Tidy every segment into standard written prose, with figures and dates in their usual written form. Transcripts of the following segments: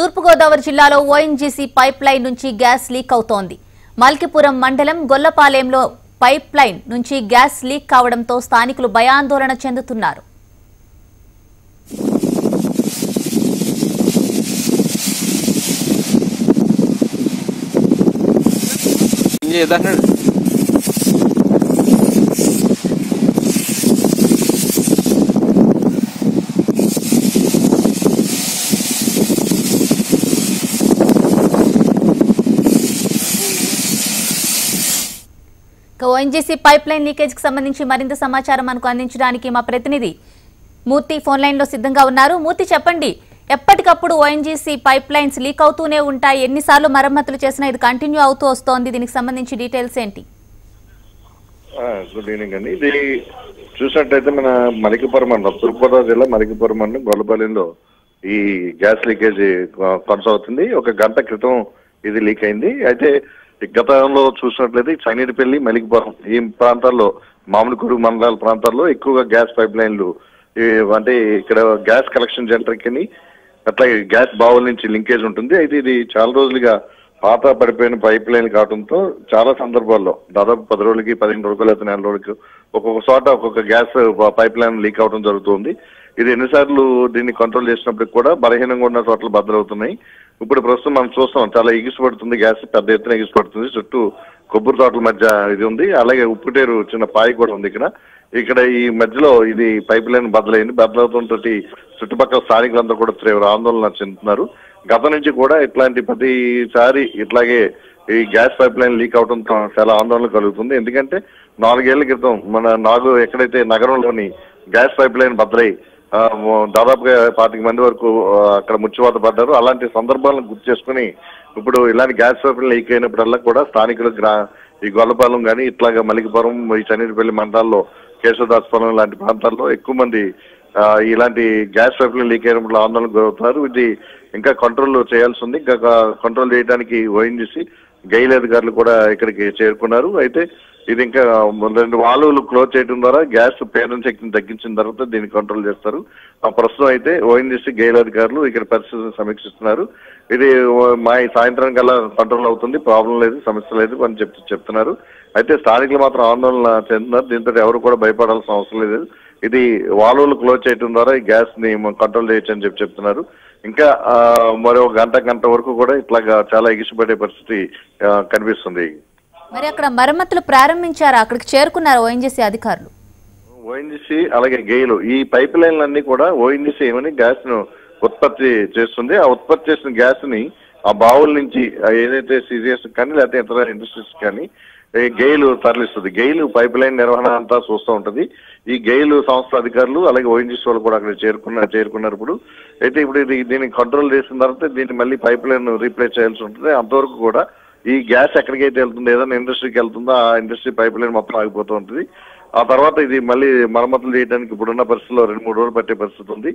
తూర్పుగోదావరి జిల్లాలో ONGC pipe line నుంచి gas leak అవుతోంది. మల్కిపురం మండలం గొల్లపాలెంలో పైప్ లైన్ నుంచి గ్యాస్ లీక్ కావడంతో స్థానికులు భయాందోళన చెందుతున్నారు. ఓఎన్జీసీ పైప్ లైన్ లీకేజ్ కి సంబంధించి మరింత సమాచారం మనకు అందించడానికి మా ప్రతినిధి మూర్తి ఫోన్ లైన్ లో సిద్ధంగా ఉన్నారు. మూర్తి, చెప్పండి, ఎప్పటికప్పుడు ఓఎన్జీసీ పైప్ లైన్స్ లీక్ అవుతూనే ఉంటాయి, ఎన్నిసార్లు మరమ్మతులు చేసినా ఇది కంటిన్యూ అవుతూ వస్తోంది, దీనికి సంబంధించి డీటెయిల్స్ ఏంటి? గుడ్ ఈవినింగ్ అండి. ఇది చూసినట్టయితే మన మలికిపురం మండలం, తూర్పుగోదావరి జిల్లా మలికిపురం మండలం గొల్లపాలెంలో ఈ గ్యాస్ లీకేజ్ కొనసాగుతుంది. ఒక గంట క్రితం ఇది లీక్ అయింది. అయితే గతంలో చూసినట్లయితే చైనీడిపల్లి, మలికిపురం ఈ ప్రాంతాల్లో, మామిడికూరు మండలాల ప్రాంతాల్లో ఎక్కువగా గ్యాస్ పైప్ లైన్లు అంటే ఇక్కడ గ్యాస్ కలెక్షన్ సెంటర్కి అట్లాగే గ్యాస్ బావుల నుంచి లింకేజ్ ఉంటుంది. అయితే ఇది చాలా రోజులుగా పాత పడిపోయిన పైప్ లైన్ కావడంతో చాలా సందర్భాల్లో దాదాపు 10 రోజులకి, 15 రోజులు, లేదా 4 రోజులకి ఒక్కొక్క చోట ఒక్కొక్క గ్యాస్ పైప్ లైన్ లీక్ అవడం జరుగుతుంది. ఇది ఎన్నిసార్లు దీన్ని కంట్రోల్ చేసినప్పటికి కూడా బలహీనంగా ఉన్న చోట్ల బద్దలవుతున్నాయి. ఇప్పుడు ప్రస్తుతం మనం చూస్తాం, చాలా ఎగిసిపడుతుంది గ్యాస్, పెద్ద ఎత్తున ఎగిసిపడుతుంది. చుట్టూ కొబ్బరి తోటల మధ్య ఇది ఉంది, అలాగే ఉప్పుటేరు చిన్న పాయి కూడా ఉంది. ఇక్కడ ఈ మధ్యలో ఇది పైప్ లైన్ బద్దలవుతుంటో చుట్టుపక్కల స్థానికులంతా కూడా తీవ్ర ఆందోళన చెందుతున్నారు. గతం నుంచి కూడా ఇట్లాంటి ప్రతిసారి ఇట్లాగే ఈ గ్యాస్ పైప్ లైన్ లీక్ అవడంతో చాలా ఆందోళన కలుగుతుంది. ఎందుకంటే 4 ఏళ్ల క్రితం ఎక్కడైతే నగరంలోని గ్యాస్ పైప్ లైన్ బద్దలై దాదాపుగా 25 మంది వరకు అక్కడ ముచ్చివాత పడ్డారు. అలాంటి సందర్భాలను గుర్తు చేసుకుని ఇప్పుడు ఇలాంటి గ్యాస్ పైప్ లైన్ లీక్ అయినప్పుడల్లా కూడా స్థానికులు ఈ గొల్లపాలెం కానీ ఇట్లాగా మలికిపురం, ఈ చన్నీటిపల్లి మండలాల్లో, కేశవదాసపురం లాంటి ప్రాంతాల్లో ఎక్కువ మంది ఇలాంటి గ్యాస్ పైప్ లైన్ లీక్ అయినప్పుడు ఆందోళనకు గురవుతున్నారు. ఇది ఇంకా కంట్రోల్ చేయాల్సి ఉంది. ఇంకా కంట్రోల్ చేయడానికి ఓఎన్జీసీ గైల్ అధికారులు కూడా ఇక్కడికి చేరుకున్నారు. అయితే ఇది ఇంకా 2 వాల్వులు క్లోజ్ చేయడం ద్వారా గ్యాస్ పేరెంట్ శక్తిని తగ్గించిన తర్వాత దీన్ని కంట్రోల్ చేస్తారు. ప్రస్తుతం అయితే ఓఎన్జీసీ గైల్ అధికారులు ఇక్కడ పరిస్థితిని సమీక్షిస్తున్నారు. ఇది సాయంత్రం కల్లా కంట్రోల్ అవుతుంది, ప్రాబ్లం లేదు, సమస్య లేదు అని చెప్తున్నారు. అయితే స్థానికులు మాత్రం ఆందోళన చెందుతున్నారు. దీంతో ఎవరు కూడా భయపడాల్సిన అవసరం లేదు. ఇది వాల్వులు క్లోజ్ చేయడం ద్వారా ఈ గ్యాస్ ని కంట్రోల్ చేయొచ్చు అని చెప్తున్నారు. ఇంకా మరో గంట వరకు కూడా ఇట్లాగా చాలా ఎగిసిపడే పరిస్థితి కనిపిస్తుంది. మరి అక్కడ మరమ్మతులు ప్రారంభించారా? అక్కడికి చేరుకున్నారు ఓఎన్జీసీ అధికారులు? ఓఎన్జీసీ అలాగే గెయిల్ ఈ పైప్ లైన్లన్నీ కూడా ఓఎన్జీసీ ఏమని గ్యాస్ ను ఉత్పత్తి చేస్తుంది. ఆ ఉత్పత్తి చేసిన గ్యాస్ ని ఆ బావుల నుంచి ఏదైతే సిజిఎస్ కానీ లేకపోతే ఇతర ఇండస్ట్రీస్ కానీ గెయిల్ తరలిస్తుంది. గెయిల్ పైప్ లైన్ నిర్వహణ అంతా చూస్తూ ఉంటుంది. ఈ గెయిల్ సంస్థ అధికారులు అలాగే ఓఎన్జీసీ వాళ్ళు కూడా అక్కడ చేరుకున్నారు. అయితే ఇప్పుడు దీన్ని కంట్రోల్ చేసిన తర్వాత దీన్ని మళ్ళీ పైప్ లైన్ రీప్లేస్ చేయాల్సి ఉంటుంది. అంతవరకు కూడా ఈ గ్యాస్ ఎక్కడికైతే వెళ్తుందో, ఏదైనా ఇండస్ట్రీకి వెళ్తుందో ఆ ఇండస్ట్రీ పైప్ లైన్ మొత్తం ఆగిపోతూ ఉంటుంది. ఆ తర్వాత ఇది మళ్ళీ మరమ్మతులు చేయడానికి ఇప్పుడున్న పరిస్థితుల్లో 2-3 రోజులు పట్టే పరిస్థితి ఉంది.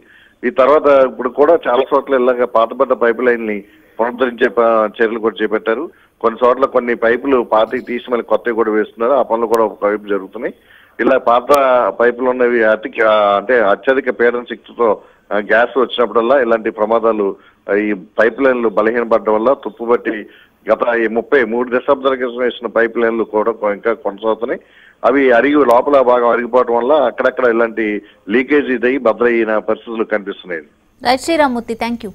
ఈ తర్వాత ఇప్పుడు కూడా చాలా చోట్ల ఇలాగ పాత పైప్ లైన్ ని పునరుద్ధరించే చర్యలు కూడా చేపట్టారు. కొన్ని చోట్ల కొన్ని పైపులు పాతకి తీసి మళ్ళీ కొత్తవి కూడా వేస్తున్నారు. ఆ పనులు కూడా ఒక వైపు జరుగుతున్నాయి. ఇలా పాత పైపులు ఉన్నవి అత్యధిక పీడన శక్తితో గ్యాస్ వచ్చినప్పుడల్లా ఇలాంటి ప్రమాదాలు, ఈ పైప్ లైన్లు బలహీనపడడం వల్ల తుప్పుబట్టి గత 33 దశాబ్దాల క్రితం వేసిన పైప్ లైన్లు కూడా ఇంకా కొనసాగుతున్నాయి. అవి లోపల భాగం అరిగిపోవడం వల్ల అక్కడక్కడ ఇలాంటి లీకేజ్ బద్దలైన పరిస్థితులు కనిపిస్తున్నాయి. Right Srirammurthy, thank you.